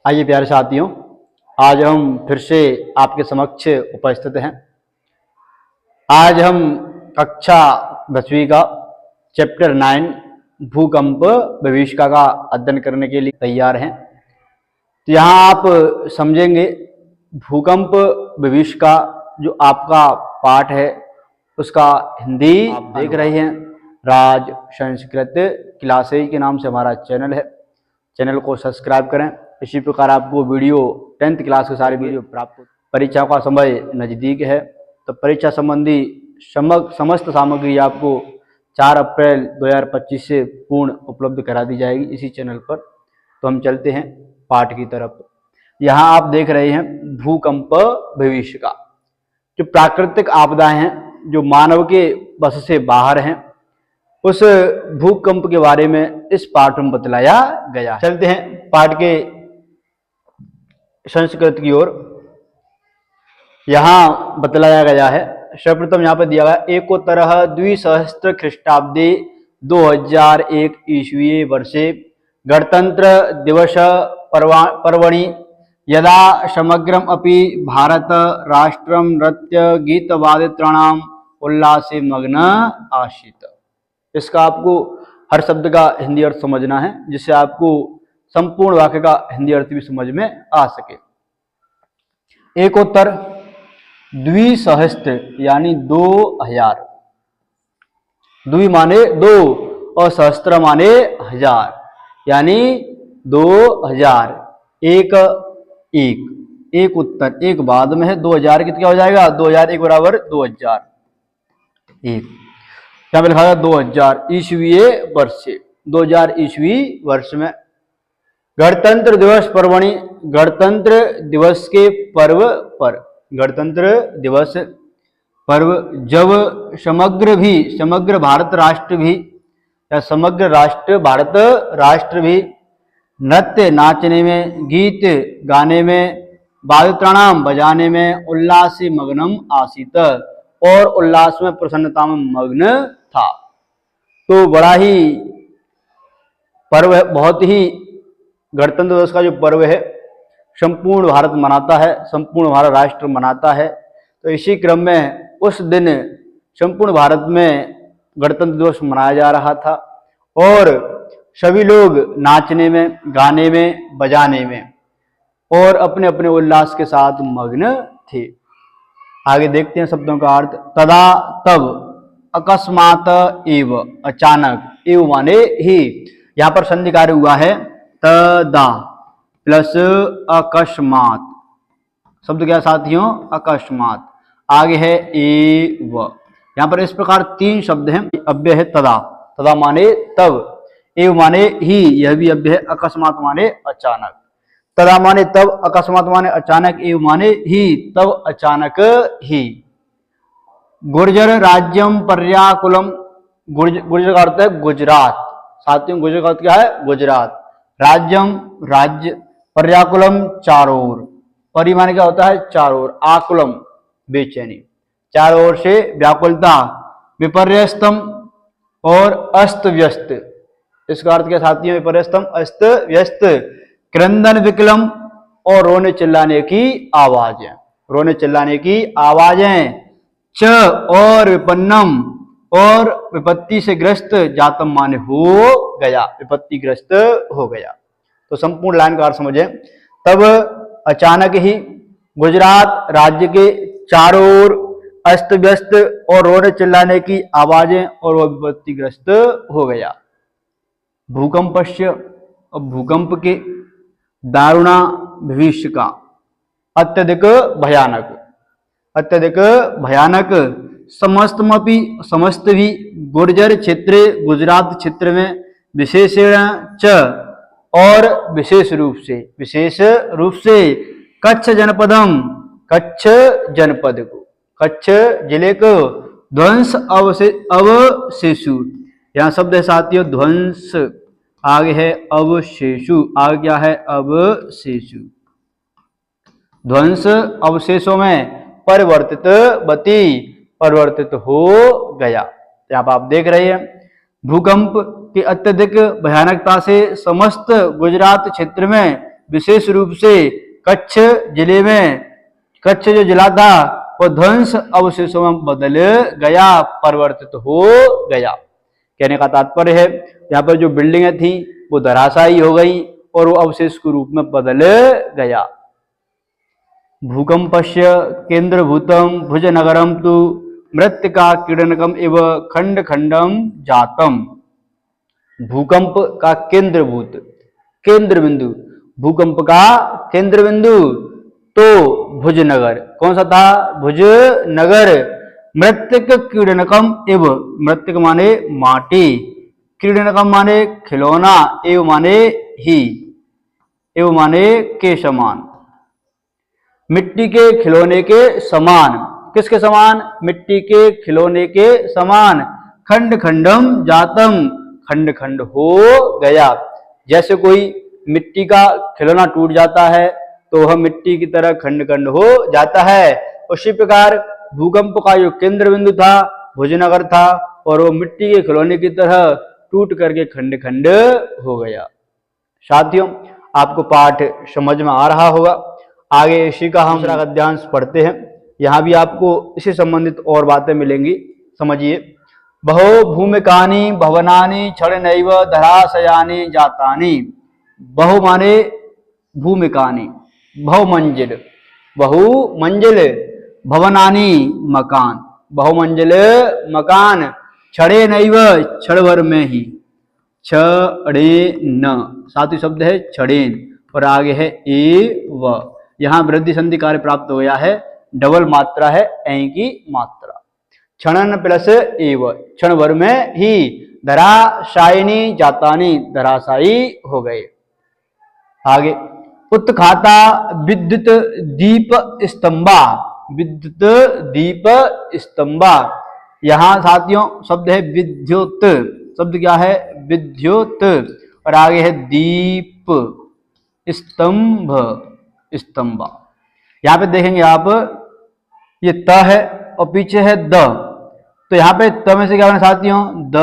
आइए प्यारे साथियों, आज हम फिर से आपके समक्ष उपस्थित हैं। आज हम कक्षा 10वीं का चैप्टर 9 भूकंप भविष्यका का अध्ययन करने के लिए तैयार हैं। तो यहाँ आप समझेंगे भूकंप भविष्यका जो आपका पाठ है उसका हिंदी आप देख रहे हैं। राज संस्कृत क्लासेज के नाम से हमारा चैनल है। चैनल को सब्सक्राइब करें। इसी प्रकार आपको वीडियो 10th क्लास के सारे वीडियो प्राप्त हो। परीक्षा का समय नज़दीक है तो परीक्षा संबंधी समस्त सामग्री आपको 4 अप्रैल 2025 से पूर्ण उपलब्ध करा दी जाएगी इसी चैनल पर। तो हम चलते हैं पाठ की तरफ। यहाँ आप देख रहे हैं भूकंप भविष्यका। जो प्राकृतिक आपदाएं हैं जो मानव के बस से बाहर हैं उस भूकंप के बारे में इस पाठ में बतलाया गया। चलते हैं पाठ के संस्कृत की ओर। यहाँ बतलाया गया है, सर्वप्रथम यहाँ पर दिया गया एकोत्तर द्विसहस्त्र ख्रीष्टाब्दे 2001 ईस्वी वर्षे गणतंत्र दिवस पर्वणि यदा समग्रम अपि भारत राष्ट्रम नृत्य गीत वादित्राणाम उल्लासे मग्न आसीत। इसका आपको हर शब्द का हिंदी अर्थ समझना है जिससे आपको संपूर्ण वाक्य का हिंदी अर्थ भी समझ में आ सके। एकोत्तर द्विसहस्त्र यानी 2000, द्वि माने 2 और सहस्त्र माने 1000 यानी 2000। एक उत्तर एक बाद में है 2000 कितना हो जाएगा 2001 बराबर 2001। क्या लिखा था 2000 ईस्वी वर्ष से 2000 ईस्वी वर्ष में गणतंत्र दिवस पर्वणि गणतंत्र दिवस के पर्व पर गणतंत्र दिवस पर्व जब समग्र भारत राष्ट्र भी या समग्र राष्ट्र भारत राष्ट्र भी नृत्य नाचने में गीत गाने में वादित्राणाम बजाने में उल्लास मग्नम आसीत और उल्लास में प्रसन्नता में मग्न था। तो बड़ा ही पर्व है, बहुत ही गणतंत्र दिवस का जो पर्व है संपूर्ण भारत मनाता है, संपूर्ण भारत राष्ट्र मनाता है। तो इसी क्रम में उस दिन संपूर्ण भारत में गणतंत्र दिवस मनाया जा रहा था और सभी लोग नाचने में गाने में बजाने में और अपने अपने उल्लास के साथ मग्न थे। आगे देखते हैं शब्दों का अर्थ। तदा तब, अकस्मात एव अचानक, एव माने ही, यहाँ पर संधि कार्य हुआ है तदा प्लस अकस्मात। शब्द क्या साथियों अकस्मात। आगे है एव। यहाँ पर इस प्रकार 3 शब्द हैं। अव्यय है तदा, तदा माने तब, एव माने ही, यह भी अव्यय है, अकस्मात माने अचानक। तदा माने तब, अकस्मात माने अचानक, एव माने ही, तब अचानक ही। गुर्जर राज्यम पर्याकुलम, गुर्जर का अर्थ है गुजरात। साथियों गुर्जर का अर्थ क्या है गुजरात। राज्यम राज्य, पर्याकुलम चारों ओर, परि माने क्या होता है चारों ओर, आकुलम बेचैनी, चारों ओर से व्याकुलता, विपर्यस्तम और अस्त व्यस्त। इसका अर्थ क्या साथियों विपर्यस्तम अस्त व्यस्त, क्रंदन विकलम और रोने चिल्लाने की आवाजें, रोने चिल्लाने की आवाजें, च और विपन्नम और विपत्ति से ग्रस्त, जातम माने हो गया, विपत्तिग्रस्त हो गया। तो संपूर्ण लाइन का अर्थ समझें। तब अचानक ही गुजरात राज्य के चारों ओर अस्त व्यस्त और रोने चिल्लाने की आवाजें और वह विपत्तिग्रस्त हो गया। भूकंपस्य, भूकंप के, दारुणा भविष्यका, अत्यधिक भयानक, अत्यधिक भयानक, समस्तमपि समस्त भी, गुर्जर क्षेत्र गुजरात क्षेत्र में, विशेषण च और विशेष रूप से कच्छ जनपदम, कच्छ जनपद को, कच्छ जिले को, ध्वंस अवशेषु। यहाँ शब्द है साथियों ध्वंस, आगे है अवशेषु, आगे क्या है अवशेषु, ध्वंस अवशेषों में परिवर्तित हो गया। यहाँ आप देख रहे हैं भूकंप की अत्यधिक भयानकता से समस्त गुजरात क्षेत्र में विशेष रूप से कच्छ जिले में, कच्छ जो जिला था वो ध्वंस अवशेषों में बदल गया, परिवर्तित हो गया। कहने का तात्पर्य है यहाँ पर जो बिल्डिंगें थी वो धराशायी हो गई और वो अवशेष के रूप में बदल गया। भूकंपस्य केंद्रभूतम भुजनगरम तु मृत्तिका क्रीडनकम एव खंड खंडम जातम। भूकंप का केंद्रभूत, केंद्र बिंदु, भूकंप का केंद्र बिंदु तो भुजनगर, कौन सा था? भुजनगर। मृत्तिक क्रीडनकम एव, मृत्तिक माने माटी, क्रीडनकम माने खिलौना, एव माने ही, एव माने के समान, मिट्टी के खिलौने के समान। किसके समान? मिट्टी के खिलौने के समान। खंड खंडम जातम, खंड खंड हो गया। जैसे कोई मिट्टी का खिलौना टूट जाता है तो वह मिट्टी की तरह खंड खंड हो जाता है। उसी प्रकार भूकंप का जो केंद्र बिंदु था भुजनगर था और वो मिट्टी के खिलौने की तरह टूट करके खंड खंड हो गया। साथियों, आपको पाठ समझ में आ रहा होगा। आगे इसी का हम दूसरा गद्यांश पढ़ते हैं। यहाँ भी आपको इसी संबंधित और बातें मिलेंगी। समझिए। बहो भूमिकानि भवनानि क्षणनैव धराशयानि जातानि। बहु माने भूमिकानि, बहुमंजिल, बहुमंजिल, भवनानि मकान, बहुमंजिल मकान, क्षणेनैव क्षण भर में ही, क्षणेन, साथ ही शब्द है क्षणेन और आगे है एव। यहाँ वृद्धि संधि कार्य प्राप्त हो गया है, डबल मात्रा है ऐ की मात्रा। क्षणन प्लस एव, क्षण भर में ही, धराशायिनी जातानि, धराशायी हो गए। आगे उत्खाता विद्युत दीप स्तंभा, विद्युत दीप स्तंभा। यहाँ साथियों शब्द है विद्युत, शब्द क्या है? विद्युत और आगे है दीप, स्तंभ, स्तंभा। यहाँ पे देखेंगे आप, ये त है और पीछे है द, तो यहाँ पे त में से क्या बना साथियों? द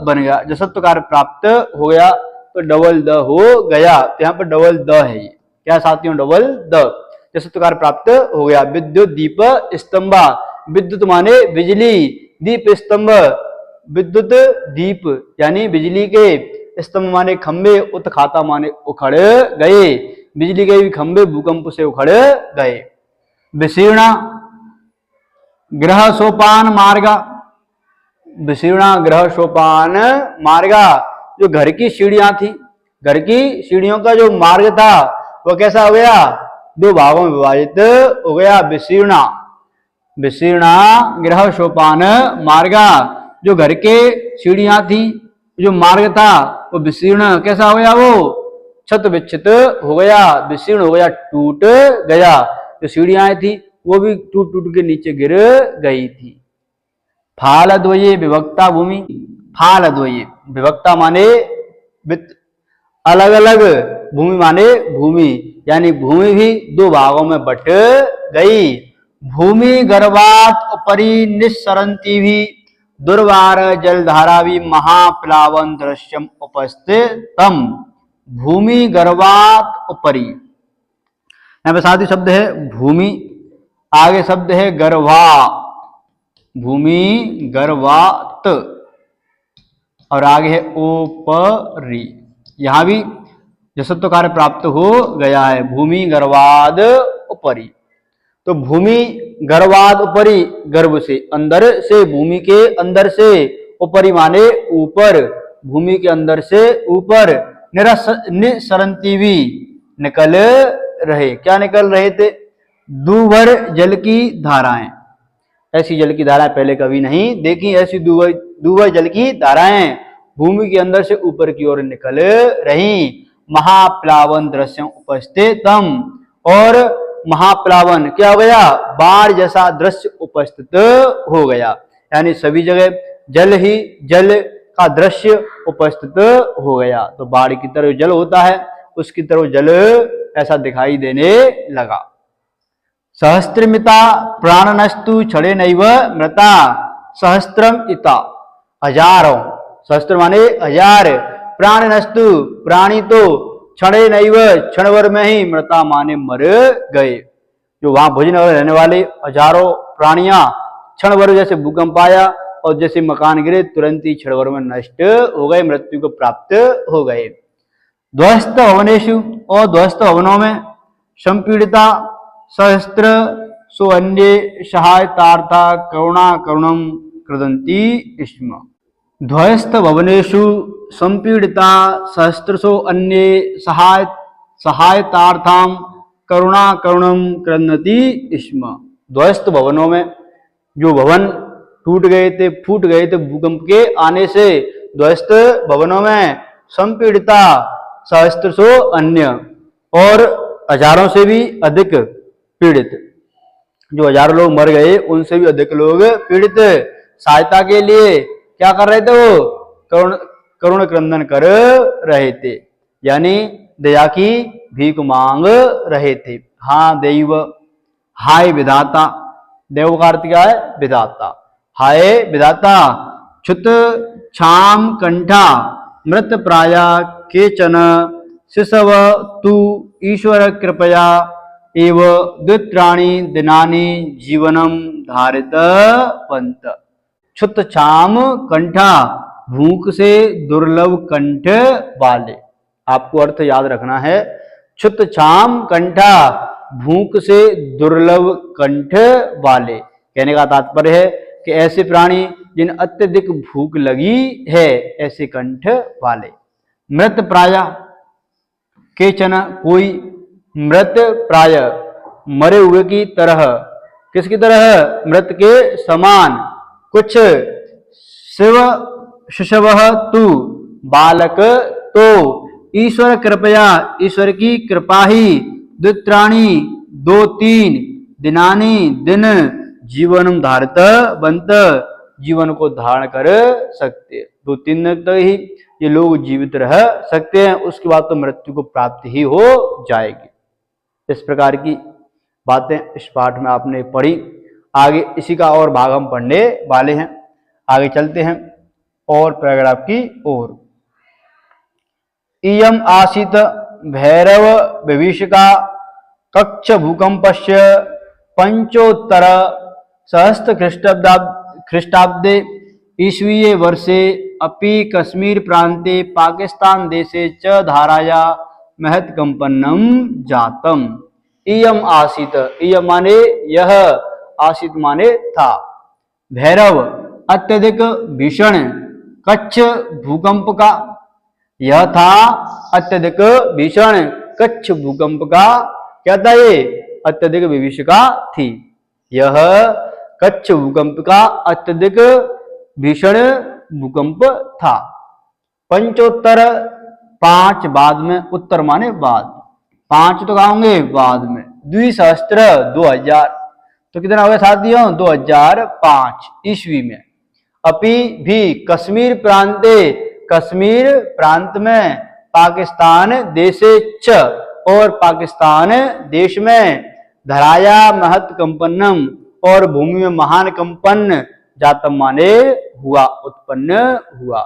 बन गया। जसत्व कार्य प्राप्त हो गया तो डबल द हो गया। तो यहाँ पर डबल द है, ये क्या साथियों? डबल द, जसत्व कार्य प्राप्त हो गया। विद्युत दीप स्तंभा, विद्युत माने बिजली, दीप स्तंभ, विद्युत दीप यानी बिजली के स्तंभ माने खंबे, उत्खाता माने उखड़ गए, बिजली के भी खंबे भूकंप से उखड़ गए। विशीर्णा ग्रह सोपान मार्गा, विशीर्णा ग्रह सोपान मार्गा, जो घर की सीढ़ियां थी, घर की सीढ़ियों का जो मार्ग था वो कैसा हो गया? दो भागों में विभाजित हो गया। विशीर्णा, विशीर्णा ग्रह सोपान मार्गा, जो घर के सीढ़ियां थी, जो मार्ग था वो विशीर्ण कैसा हो गया? वो छत विच्छित हो गया, विशीर्ण हो गया, टूट गया। जो सीढ़ियां थी वो भी टूट टूट के नीचे गिर गई थी। फालद्वये विभक्ता भूमि, फालद्वये विभक्ता माने अलग अलग, भूमि माने भूमि, यानी भूमि भी दो भागों में बट गई। भूमि गर्भात उपरि निस्सरंती भी दुर्वार जलधारा भी महाप्लावन दृश्यम उपस्थितम। भूमि गर्भात उपरि, यहाँ पे साथ ही शब्द है भूमि, आगे शब्द है गर्भा, भूमि गर्भात और आगे है उपरि। यहां भी जसत्व कार्य प्राप्त हो गया है, भूमि गर्भाद उपरि। तो भूमि गर्भाद उपरि, गर्भ से अंदर से, भूमि के अंदर से, उपरि माने ऊपर, भूमि के अंदर से ऊपर। निसरंती भी निकल रहे, क्या निकल रहे थे? दूभर जल की धाराएं। ऐसी जल की धाराएं पहले कभी नहीं देखी, ऐसी दूभर जल की धाराएं भूमि के अंदर से ऊपर की ओर निकल रही। महाप्लावन दृश्य उपस्थितम, और महाप्लावन क्या हो गया? बाढ़ जैसा दृश्य उपस्थित हो गया, यानी सभी जगह जल ही जल का दृश्य उपस्थित हो गया। तो बाढ़ की तरह जल होता है उसकी तरह जल ऐसा दिखाई देने लगा। सहस्त्रमिता प्राणनस्तु क्षणेनैव मृता, सहस्त्रम इता हजारों, सहस्त्र माने हजार, प्राणनस्तु प्राणी तो क्षणे नैव, क्षण भर में ही मृता माने मर गए। जो वहां भुजनगर में रहने वाले हजारों प्राणियां क्षण भर जैसे भूकंप आया और जैसे मकान गिरे तुरंत ही क्षण भर में नष्ट हो गए, मृत्यु को प्राप्त हो गए। ध्वस्त भवनेषु, और ध्वस्त भवनों में संपीड़िता सहस्त्र सो अन्य सहायतार्था करुणा करुणम कृदंती स्म। ध्वस्त भवनेषु संपीड़िता सहस्त्रसो अन्य सहायतार्थाम करुणा करुणम कृदंती स्म। ध्वस्त भवनों में, जो भवन टूट गए थे, फूट गए थे भूकंप के आने से, ध्वस्त भवनों में संपीड़िता सहस्त्रसो अन्य, और हजारों से भी अधिक पीड़ित, जो हजारों लोग मर गए उनसे भी अधिक लोग पीड़ित सहायता के लिए क्या कर रहे थे, वो करुण क्रंदन कर रहे थे, यानी दया की भीख मांग रहे थे। हाँ दैव, हाय विधाता, देव का अर्थ क्या है, विधाता। हाय विधाता, क्षुत क्षाम कंठा मृत प्राया केचन शिशव तु ईश्वर कृपया एव द्वित्राणि दिनानि जीवनम धारित पंत। क्षुत क्षाम कंठा, भूख से दुर्लभ कंठ वाले। आपको अर्थ याद रखना है, क्षुत क्षाम कंठा, भूख से दुर्लभ कंठ वाले। कहने का तात्पर्य है कि ऐसे प्राणी जिन अत्यधिक भूख लगी है, ऐसे कंठ वाले। मृत प्राय केचन, कोई, मृत प्राय मरे हुए की तरह, किसकी तरह, मृत के समान, कुछ, शिव शिशव तु, बालक तो, ईश्वर कृपया, ईश्वर की कृपा ही, द्वित्राणि, 2-3, दिनानि, दिन, जीवनम धारित बंत, जीवन को धारण कर सकते। 2-3 दिन तक ही ये लोग जीवित रह सकते हैं, उसके बाद तो मृत्यु को प्राप्त ही हो जाएगी। इस प्रकार की बातें इस पाठ में आपने पढ़ी। आगे इसी का और भाग हम पढ़ने वाले हैं। आगे चलते हैं और पैराग्राफ की ओर। इयम आसीत भैरव विभीषिका कक्ष भूकंपस्य पंचोत्तर सहस्त्र ख्रीष्टाब्दे ईस्वीये वर्षे अपि कश्मीर प्रांते पाकिस्तान देशे च धाराया महत् कंपन्नम जातम। इयम आसीत, इयम माने यह, आसीत माने था, भैरव अत्यधिक भीषण, कच्छ भूकंप का, यह था अत्यधिक भीषण कच्छ भूकंप का, क्या था ये, अत्यधिक विभीषिका थी। यह कच्छ भूकंप का अत्यधिक भीषण भूकंप था। पंचोत्तर, 5 बाद में, उत्तर माने बाद, 5 तो कहोगे बाद में, 2000, तो कितना हो गया साथियों, 2005 ईस्वी में। अपि भी कश्मीर प्रांते, कश्मीर प्रांत में, पाकिस्तान देशे च, और पाकिस्तान देश में, धराया महत् कंपन्नम, और भूमि में महान कंपन, जातम माने हुआ, उत्पन्न हुआ।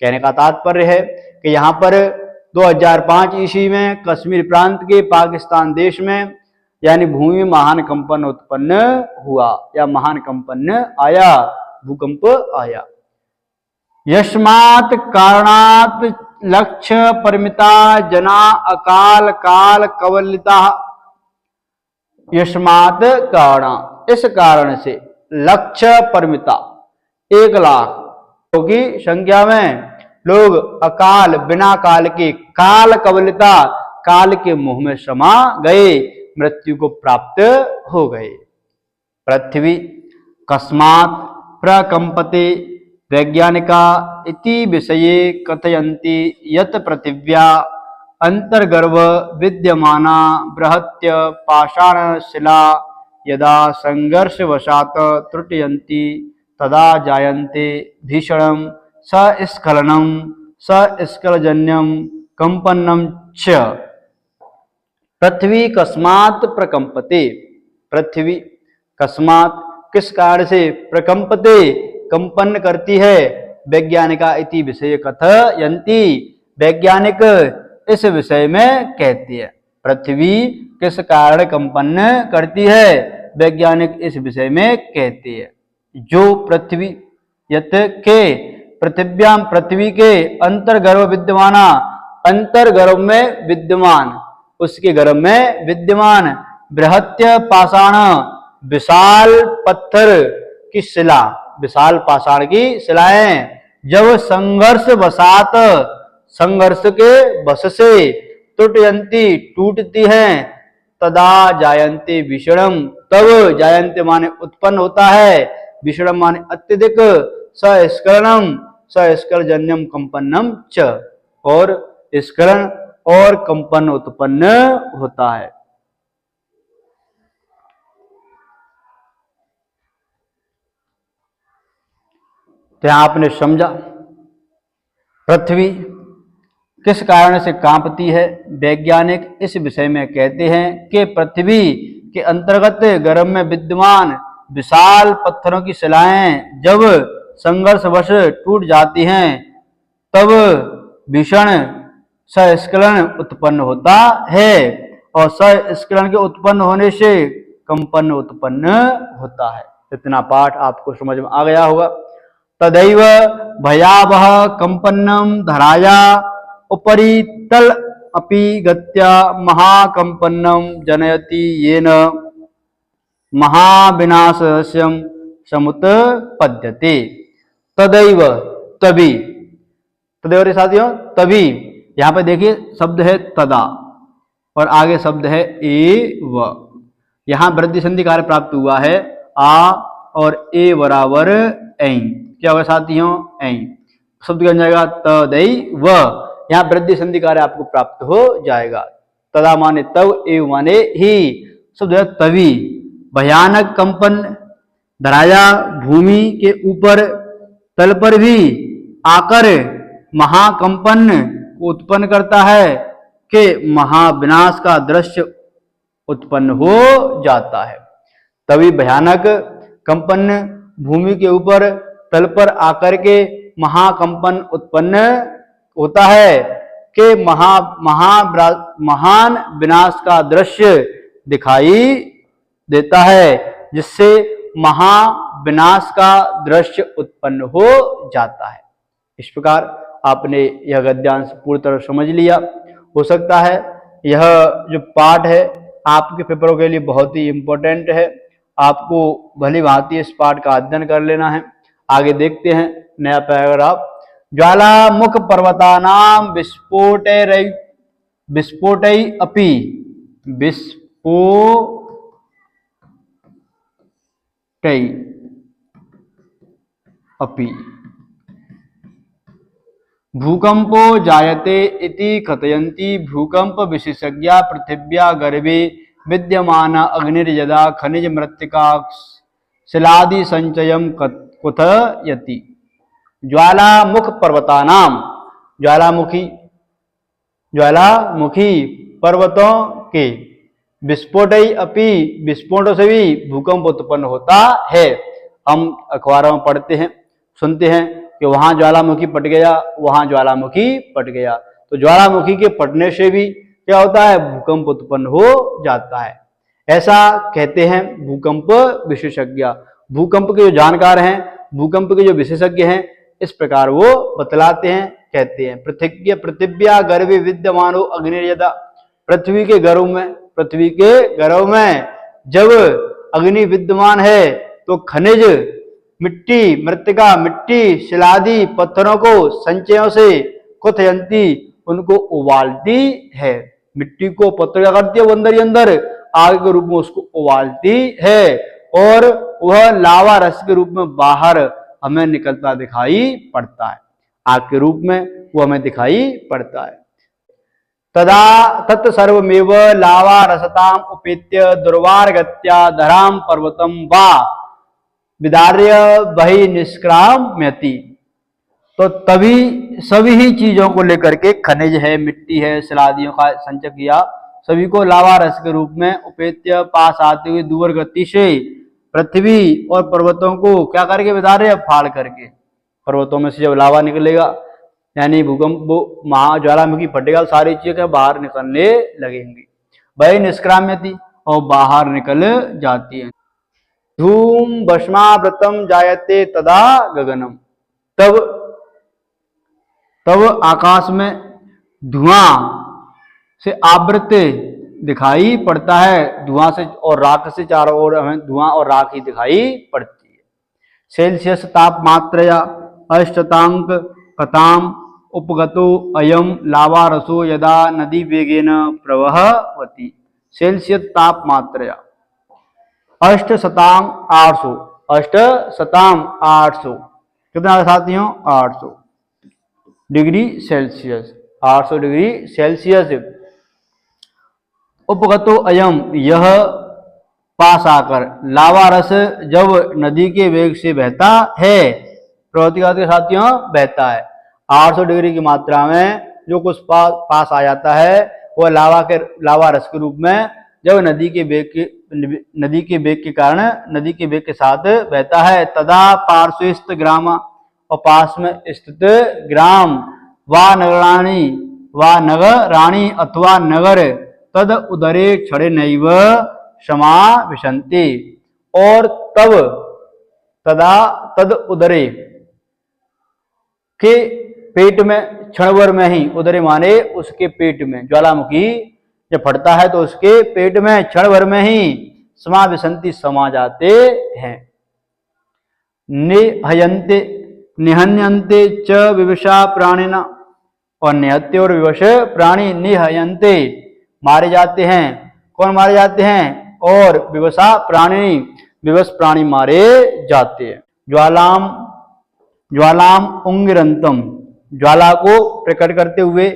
कहने का तात्पर्य है कि यहाँ पर 2005 ईस्वी में कश्मीर प्रांत के पाकिस्तान देश में, यानी भूमि में महान कंपन उत्पन्न हुआ, या महान कंपन आया, भूकंप आया। यस्मात् कारणात् लक्ष्य परिमिता जना अकाल काल कवलिता। यस्मात् कारण, इस कारण से, लक्ष्य परिमिता, 1 लाख की संख्या में लोग अकाल, बिना काल के, काल कवलिता, काल के मुंह में समा गए, मृत्यु को प्राप्त हो गए। पृथ्वी कस्मात् प्रकंपते वैज्ञानिका इति विषये कथयन्ति यत् पृथिव्या अंतर्गर्भ विद्यमाना बृहत्य पाषाणशिला यदा संघर्षवशात् त्रुटयन्ति तदा जायन्ते भीषणं सस्खलनं सस्खलजन्यं कंपन्नं च। पृथ्वी कस्मात् प्रकंपते, पृथ्वी कस्मात्, किस कारण से, प्रकंपते, कंपन करती है, वैज्ञानिका इति विषय कथयन्ति, वैज्ञानिक इस विषय में कहते हैं। पृथ्वी किस कारण कंपन करती है, वैज्ञानिक इस विषय में कहते हैं। जो पृथ्वी यत के पृथिव्याम पृथ्वी के अंतर्गर्भ विद्यमाना, अंतर्गर्भ में विद्यमान, उसके गर्भ में विद्यमान बृहत्य पाषाण विशाल पत्थर की शिला, विशाल पाषाण की शिलाएं जब संघर्ष वसात, संघर्ष के वश से टूटयंती टूटती हैं, तदा जायन्ते विषणम, तब जायन्ते माने उत्पन्न होता है, विषणम माने अत्यधिक, सस्खलनम सस्खलजन्यम कंपन्नम च, और स्खलन और कंपन उत्पन्न होता है। तो यहां आपने समझा पृथ्वी किस कारण से कांपती है। वैज्ञानिक इस विषय में कहते हैं कि पृथ्वी के अंतर्गत गर्भ में विद्यमान विशाल पत्थरों की शिलाएं जब संघर्षवश टूट जाती हैं, तब भीषण सस्खलन उत्पन्न होता है, और सस्खलन के उत्पन्न होने से कंपन उत्पन्न होता है। इतना पाठ आपको समझ में आ गया होगा। तदैव भयावह कंपन्नम धराया उपरि तल अपि गत्या महाकंपन्नम जनयति येन महाविनाशस्यम समुत्पद्यते। तदैव तभी, तदैव साथियों तभी, यहां पर देखिए शब्द है तदा और आगे शब्द है एव। यहां वृद्धि संधि कार्य प्राप्त हुआ है, आ और ए बराबर ऐ, क्या होगा साथियों ऐ, शब्द बन जाएगा तदैव। यहाँ वृद्धि संधि कार्य आपको प्राप्त हो जाएगा। तदा माने तब, एव माने ही, शब्द है तभी। भयानक कंपन धराया भूमि के ऊपर तल पर भी आकर महाकंपन उत्पन्न करता है कि महाविनाश का दृश्य उत्पन्न हो जाता है। तभी भयानक कंपन भूमि के ऊपर तल पर आकर के महाकंपन उत्पन्न होता है कि महान विनाश का दृश्य दिखाई देता है, जिससे महाविनाश का दृश्य उत्पन्न हो जाता है। इस प्रकार आपने यह गद्यांश पूरी तरह समझ लिया। हो सकता है यह जो पाठ है आपके पेपरों के लिए बहुत ही इम्पोर्टेंट है, आपको भली भांति इस पाठ का अध्ययन कर लेना है। आगे देखते हैं नया पैराग्राफ। ज्वालामुख पर्वतानां विस्फोटै अपि भूकंपो जायते इति कथयन्ति भूकंप विशेषज्ञा पृथिव्या गर्भे विद्यमान अग्निर्यदा खनिज मृत्तिका शिलादि संचयम कथयति। ज्वालामुख पर्वतानाम, ज्वालामुखी पर्वतों के विस्फोटै अपि, विस्फोटों से भी भूकंप उत्पन्न होता है। हम अखबारों में पढ़ते हैं, सुनते हैं कि वहां ज्वालामुखी पट गया, वहां ज्वालामुखी पट गया। तो ज्वालामुखी के पटने से भी क्या होता है, भूकंप उत्पन्न हो जाता है। ऐसा कहते हैं भूकंप विशेषज्ञ। भूकंप के जो जानकार हैं, भूकंप के जो विशेषज्ञ हैं, इस प्रकार वो बतलाते हैं, कहते हैं। पृथिव्या गर्भे विद्यमानो अग्निर्यदा, पृथ्वी के गर्भ में जब अग्नि विद्यमान है तो खनिज मिट्टी, मृत्तिका मिट्टी, शिलादि पत्थरों को संचयों से कुथयंती, उनको उबालती है। मिट्टी को पत्थर क्या करती है, वो अंदर ही अंदर आग के रूप में उसको उबालती है, और वह लावा रस के रूप में बाहर हमें निकलता दिखाई पड़ता है। आग के रूप में वो हमें दिखाई पड़ता है। तदा तत्सर्वमेव लावा रसताम उपेत्य दुर्वारगत्या धराम पर्वतम वा विदार्य बहि निष्क्राम्यति। तो तभी सभी ही चीजों को लेकर के, खनिज है, मिट्टी है, शिलादियों का संचय किया, सभी को लावा रस के रूप में उपेत्य पास आते हुए दूर गति से पृथ्वी और पर्वतों को क्या करके विदार्य, फाड़ करके। पर्वतों में से जब लावा निकलेगा यानी भूकंप वो महाज्वालामुखी फटेगा, सारी चीजें बाहर निकलने लगेंगी। वही निष्क्राम्यति और बाहर निकल जाती है। धूम भस्मावृतम जायते तदा गगनम, तब तब आकाश में धुआं से आवृत दिखाई पड़ता है। धुआं से और राख से चारों ओर हमें धुआं और राख ही दिखाई पड़ती है। सेल्सियस तापमात्रया अष्टांक कथाम उपगतो अयम लावा रसो यदा नदी वेगेन प्रवहवती। सेल्सियस तापमात्रया अष्ट शतांग 800, अष्ट शतांग 800 कितना साथियों 800 डिग्री सेल्सियस, 800 डिग्री सेल्सियस। उपगतो अयम यह पास आकर, लावा रस जब नदी के वेग से बहता है, प्रवृत्ति के साथियों बहता है, 800 डिग्री की मात्रा में जो कुछ पास आ जाता है वह लावा रस के रूप में जब नदी के वेग के कारण नदी के वेग के साथ बहता है। तदा पार्श्वस्थ ग्राम, और पास में स्थित ग्राम वा नगराणी अथवा नगर तद उदरे क्षणे नैव समाविशन्ति, और तब तदा तद उदरे के पेट में क्षणभर में ही, उदरे माने उसके पेट में, ज्वालामुखी जब फटता है तो उसके पेट में क्षणभर में ही समाविशन्ति समा जाते हैं। निहयन्ते निहन्यन्ते च विवशा प्राणिना, और निहत्य और विवश प्राणी निहयन्ते मारे जाते हैं। कौन मारे जाते हैं? और विवशा प्राणी, विवश प्राणी मारे जाते हैं। ज्वालाम उंगिरंतम, ज्वाला को प्रकट करते हुए,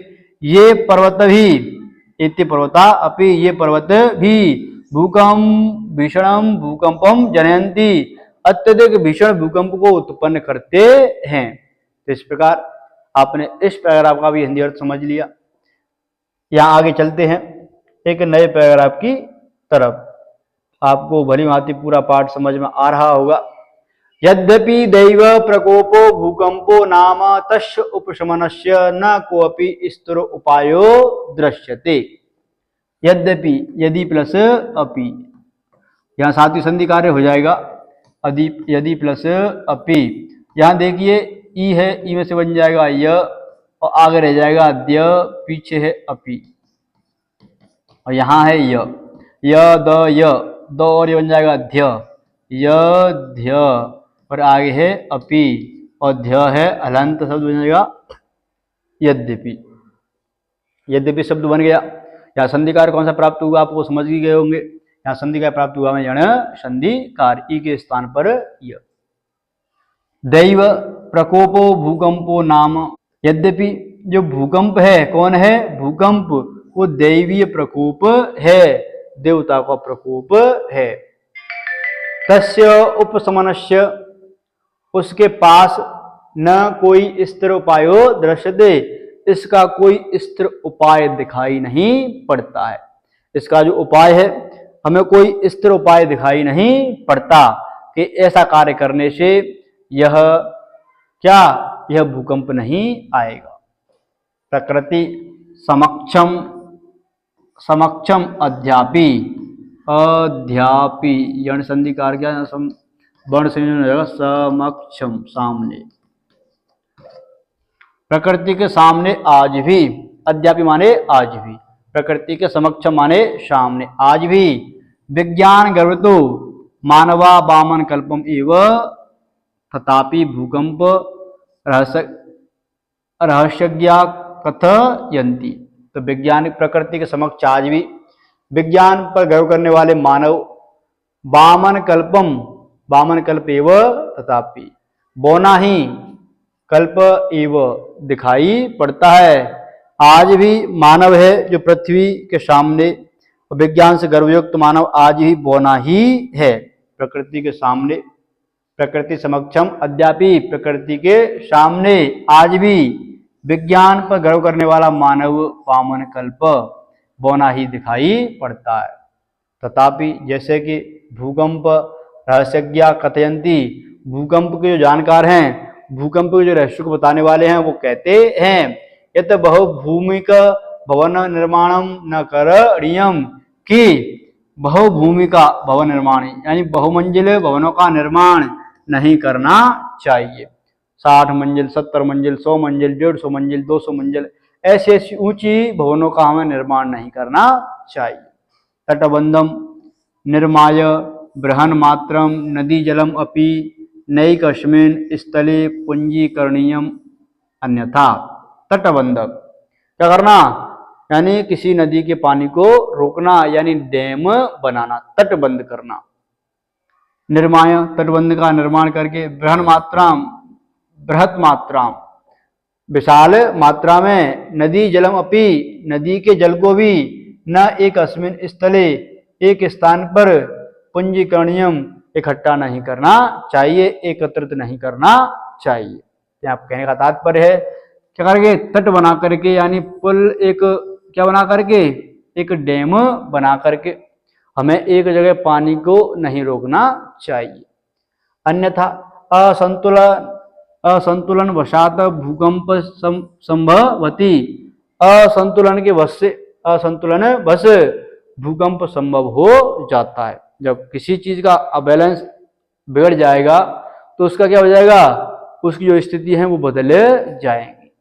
ये पर्वत भी, इति पर्वता अपि, ये पर्वत भी, भूकंप भीषणम भूकंपम जनयन्ति, अत्यधिक भीषण भूकंप को उत्पन्न करते हैं। तो इस प्रकार आपने इस पैराग्राफ का भी हिंदी अर्थ समझ लिया। यहाँ आगे चलते हैं एक नए पैराग्राफ की तरफ। आपको भली भांति पूरा पाठ समझ में आ रहा होगा। यद्यपि दैव प्रकोपो भूकंपो नाम तस्य उपशमनस्य न कोऽपि स्थिर उपायो दृश्यते। यद्यपि, यदि प्लस अपि, यहाँ साथ ही संधि कार्य हो जाएगा। यदि प्लस अपि, यहाँ देखिए ई है, ई में से बन जाएगा य, और आगे रह जाएगा द्य, पीछे है अपि, और यहाँ है य द य, दो और ये बन जाएगा ध्य, य ध्य, और आगे है अपि, और ध्य है हलंत शब्द बन जाएगा यद्यपि। यद्यपि शब्द बन गया। यहाँ संधिकार कौन सा प्राप्त हुआ आपको समझ ही गए होंगे। यहाँ संधिकार प्राप्त हुआ में यण संधिकार, ई के स्थान पर य। दैव प्रकोपो भूकंपो नाम, यद्यपि जो भूकंप है कौन है? भूकंप वो दैवीय प्रकोप है, देवता का प्रकोप है। तस्य उपशमनस्य, उसके पास न कोई स्थिर उपायो दृश्यते, इसका कोई स्थिर उपाय दिखाई नहीं पड़ता है। इसका जो उपाय है, हमें कोई स्थिर उपाय दिखाई नहीं पड़ता कि ऐसा कार्य करने से यह क्या, यह भूकंप नहीं आएगा। प्रकृति समक्षम अध्यापी, अध्यापी यण संधि कार्य क्या, वर्ण संयोजन हो जाएगा समक्षम, सामने। प्रकृति के सामने आज भी, अध्यापी माने आज भी, प्रकृति के समक्षम माने सामने, आज भी। विज्ञान गर्वतो मानवा वामन कल्पम एव तथापि भूकंप रहस्यज्ञा कथयन्ति। तो वैज्ञानिक प्रकृति के समक्ष आज भी, विज्ञान पर गर्व करने वाले मानव, वामन कल्प एव तथापि, बौना ही कल्प एव दिखाई पड़ता है। आज भी मानव है जो पृथ्वी के सामने, विज्ञान से गर्वयुक्त मानव आज भी बौना ही है प्रकृति के सामने। प्रकृति समक्षम अद्यापि, प्रकृति के सामने आज भी विज्ञान पर गर्व करने वाला मानव वामन कल्प, बौना ही दिखाई पड़ता है। तथापि, जैसे कि भूकंप रहस्यज्ञा कथयन्ति, भूकंप के जो जानकार हैं भूकंप के जो रहस्य को बताने वाले हैं वो कहते हैं यत बहुभूमिक भवन निर्माणम न करणीयम, कि बहुभूमिका भवन निर्माण यानी बहुमंजिल भवनों का निर्माण नहीं करना चाहिए। 60 मंजिल, 70 मंजिल, 100 मंजिल, 150 मंजिल, 200 मंजिल, ऐसी ऐसी ऊंची भवनों का हमें निर्माण नहीं करना चाहिए। तटबंधम निर्माय बृहन मात्रम नदी जलम अपि नैकस्मिन् स्थले पुंजीकरणीयम अन्यथा। तटबंध क्या करना, यानी किसी नदी के पानी को रोकना यानी डैम बनाना, तटबंध करना। निर्माय तटबंध का निर्माण करके, बृहत मात्रा विशाल मात्रा में, नदी जलम अपि नदी के जल को भी, न एक अस्मिन स्थले एक स्थान पर, पुंजीकरणीयम इकट्ठा नहीं करना चाहिए, एकत्रित नहीं करना चाहिए। यहाँ कहने का तात्पर्य है क्या करके, तट बना करके यानी पुल, एक क्या बना करके, एक डैम बना करके हमें एक जगह पानी को नहीं रोकना चाहिए। अन्यथा असंतुलन वशात भूकंप संभवती, असंतुलन के वश से, असंतुलन वश भूकंप संभव हो जाता है। जब किसी चीज का अबैलेंस बिगड़ जाएगा तो उसका क्या हो जाएगा, उसकी जो स्थिति है वो बदल जाएंगी।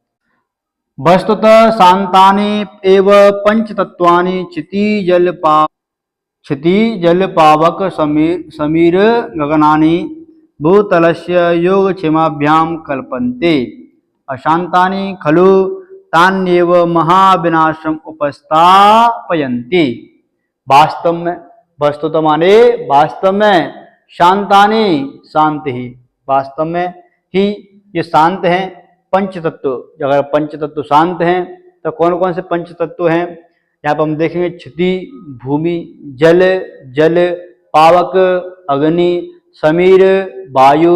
वस्तुतः शांतानि एव पंचतत्वानि क्षिति जल पावक समीर गगनानि भूतलस्य योगक्षेमाभ्यां कल्पन्ते, अशांतानि खलु तान्येव महाविनाशम उपस्थापयन्ति। वास्तव में, वस्तुतः माने वास्तव में, शांतानि शांत ही, वास्तव में ही ये शांत हैं पंच तत्व। अगर पंच तत्व शांत हैं तो कौन कौन से पंच तत्व हैं यहाँ पर हम देखेंगे, क्षिति भूमि, जल जल, पावक अग्नि, समीर वायु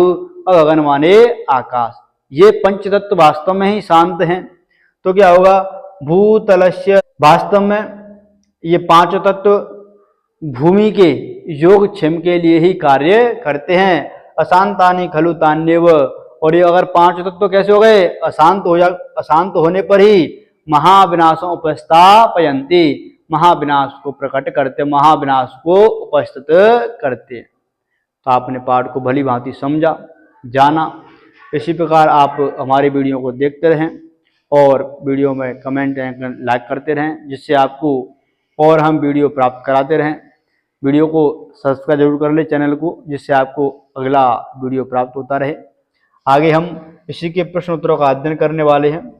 और गगन माने आकाश। ये पंच तत्व वास्तव में ही शांत हैं। तो क्या होगा, भूतलस्य, वास्तव में ये पांचों तत्व भूमि के योगक्षेम के लिए ही कार्य करते हैं। अशांतानि खलु तान्येव, और ये अगर पांच तत्व कैसे हो गए, अशांत होने पर ही महाविनाशों उपस्थापयन्ति, महाविनाश को प्रकट करते, महाविनाश को उपस्थित करते। तो आपने पाठ को भली भांति समझा, जाना। इसी प्रकार आप हमारी वीडियो को देखते रहें और वीडियो में कमेंट लाइक करते रहें, जिससे आपको और हम वीडियो प्राप्त कराते रहें। वीडियो को सब्सक्राइब जरूर कर ले चैनल को, जिससे आपको अगला वीडियो प्राप्त होता रहे। आगे हम इसी के प्रश्न उत्तरों का अध्ययन करने वाले हैं।